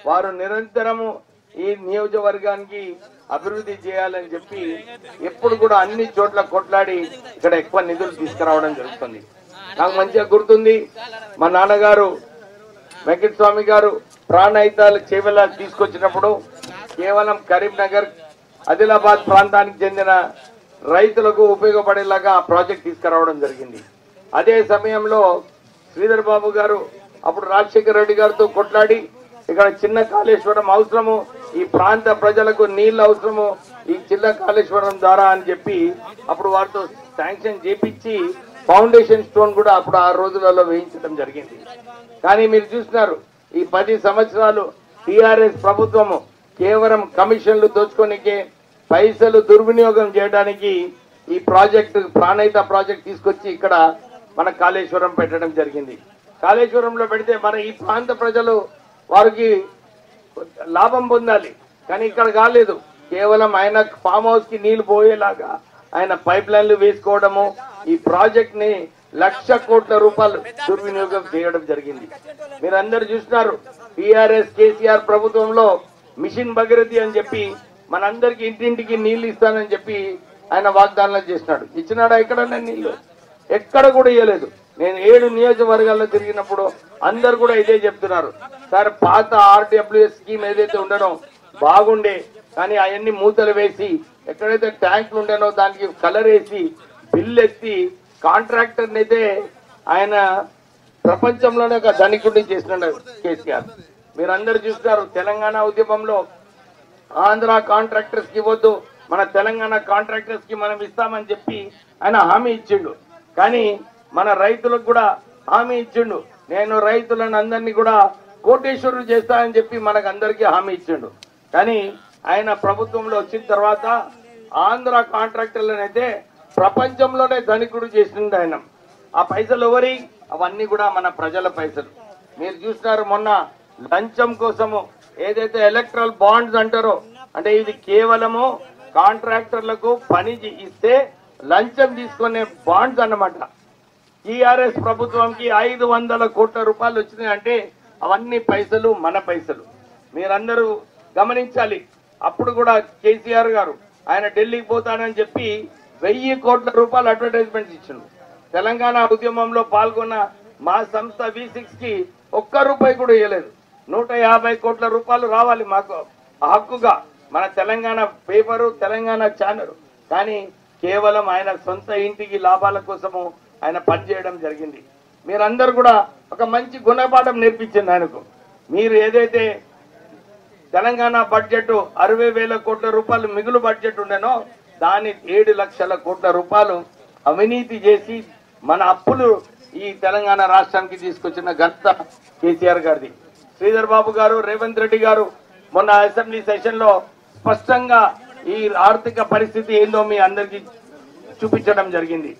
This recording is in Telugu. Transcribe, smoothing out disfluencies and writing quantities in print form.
వారు నిరంతరము ఈ నియోజకవర్గానికి అభివృద్ధి చేయాలని చెప్పి ఎప్పుడు కూడా అన్ని చోట్ల కొట్లాడి ఇక్కడ ఎక్కువ నిధులు తీసుకురావడం జరుగుతుంది. నాకు మంచిగా గుర్తుంది, మా నాన్నగారు వెంకటస్వామి గారు ప్రాణహితాల చేవెల తీసుకొచ్చినప్పుడు కేవలం కరీంనగర్ ఆదిలాబాద్ ప్రాంతానికి చెందిన రైతులకు ఉపయోగపడేలాగా ఆ ప్రాజెక్ట్ తీసుకురావడం జరిగింది. అదే సమయంలో శ్రీధర్ బాబు గారు అప్పుడు రాజశేఖర రెడ్డి గారితో కొట్లాడి ఇక్కడ చిన్న కాళేశ్వరం అవసరము, ఈ ప్రాంత ప్రజలకు నీళ్లు అవసరము ఈ చిన్న కాళేశ్వరం ద్వారా అని చెప్పి అప్పుడు వారితో శాంక్షన్ చేపించి ఫౌండేషన్ స్టోన్ కూడా అప్పుడు ఆ రోజులలో వేయించడం జరిగింది. కానీ మీరు చూస్తున్నారు ఈ 10 సంవత్సరాలు టిఆర్ఎస్ ప్రభుత్వము కేవలం కమిషన్లు దోచుకోనికే పైసలు దుర్వినియోగం చేయడానికి ఈ ప్రాజెక్టు ప్రాణహిత ప్రాజెక్ట్ తీసుకొచ్చి ఇక్కడ మన కాళేశ్వరం పెట్టడం జరిగింది. కాళేశ్వరంలో పెడితే మన ఈ ప్రాంత ప్రజలు వారికి లాభం పొందాలి, కానీ ఇక్కడ కాలేదు. కేవలం ఆయన ఫామ్ హౌస్ కి నీళ్లు పోయేలాగా ఆయన పైప్ లైన్లు వేసుకోవడము, ఈ ప్రాజెక్ట్ ని 1,00,00,000 కోట్ల రూపాయలు దుర్వినియోగం చేయడం జరిగింది. మీరందరూ చూస్తున్నారు టిఆర్ఎస్ కేసీఆర్ ప్రభుత్వంలో మిషన్ భగీరథి అని చెప్పి మనందరికి ఇంటింటికి నీళ్లు ఇస్తానని చెప్పి ఆయన వాగ్దానాలు చేసినాడు. ఇచ్చినాడా ఎక్కడన్నా నీళ్లు? ఎక్కడ కూడా ఇవ్వలేదు. నేను 7 నియోజకవర్గాల్లో తిరిగినప్పుడు అందరు కూడా ఇదే చెప్తున్నారు, సార్ పాత ఆర్డబ్ల్యూఎస్ స్కీమ్ ఏదైతే ఉండనో బాగుండే, కానీ అవన్నీ మూతలు వేసి ఎక్కడైతే ట్యాంకులు ఉండేనో దానికి కలర్ వేసి బిల్లు ఎత్తి కాంట్రాక్టర్ని అయితే ఆయన ప్రపంచంలోనే ఒక ధనికుడిని చేసినాడు కేసీఆర్. మీరందరూ చూస్తున్నారు తెలంగాణ ఉద్యమంలో ఆంధ్ర కాంట్రాక్టర్స్ కి ఇవ్వద్దు, మన తెలంగాణ కాంట్రాక్టర్స్ కి మనం ఇస్తామని చెప్పి ఆయన హామీ ఇచ్చిండు. కానీ మన రైతులకు కూడా హామీ ఇచ్చిండు, నేను రైతులను అందరినీ కూడా కోటేశ్వరులు చేస్తానని చెప్పి మనకు అందరికీ హామీ ఇచ్చిండు. కానీ ఆయన ప్రభుత్వంలో వచ్చిన తర్వాత ఆంధ్ర కాంట్రాక్టర్లను అయితే ప్రపంచంలోనే ధనికుడు చేసిండు ఆయన. ఆ పైసలు ఎవరి? అవన్నీ కూడా మన ప్రజల పైసలు. మీరు చూస్తున్నారు మొన్న లంచం కోసము ఏదైతే ఎలక్ట్రల్ బాండ్స్ అంటారో, అంటే ఇది కేవలము కాంట్రాక్టర్లకు పని ఇస్తే లంచం తీసుకునే బాండ్స్ అన్నమాట. టిఆర్ఎస్ ప్రభుత్వంకి 500 కోట్ల రూపాయలు వచ్చినాయి అంటే అవన్నీ పైసలు మన పైసలు. మీరందరూ గమనించాలి. అప్పుడు కూడా కేసీఆర్ గారు ఆయన ఢిల్లీకి పోతానని చెప్పి 1000 కోట్ల రూపాయలు అడ్వర్టైజ్మెంట్స్ ఇచ్చిండు. తెలంగాణ ఉద్యమంలో పాల్గొన్న మా సంస్థ V6 కి ₹1 కూడా ఇవ్వలేదు. 150 కోట్ల రూపాయలు రావాలి మాకు హక్కుగా, మన తెలంగాణ పేపరు తెలంగాణ ఛానల్. కానీ కేవలం ఆయన సొంత ఇంటికి లాభాల కోసము ఆయన పనిచేయడం జరిగింది. మీరందరూ కూడా ఒక మంచి గుణపాఠం నేర్పించింది ఆయనకు. మీరు ఏదైతే తెలంగాణ బడ్జెట్ 60,000 కోట్ల రూపాయలు మిగులు బడ్జెట్ ఉండేనో దాని 7 లక్షల కోట్ల రూపాయలు అవినీతి చేసి మన అప్పులు ఈ తెలంగాణ రాష్ట్రానికి తీసుకొచ్చిన ఘనత కేసీఆర్ గారిది. శ్రీధర్ బాబు గారు, రేవంత్ రెడ్డి గారు మొన్న అసెంబ్లీ సెషన్ లో స్పష్టంగా ఈ ఆర్థిక పరిస్థితి ఏందో మీ అందరికీ చూపించడం జరిగింది.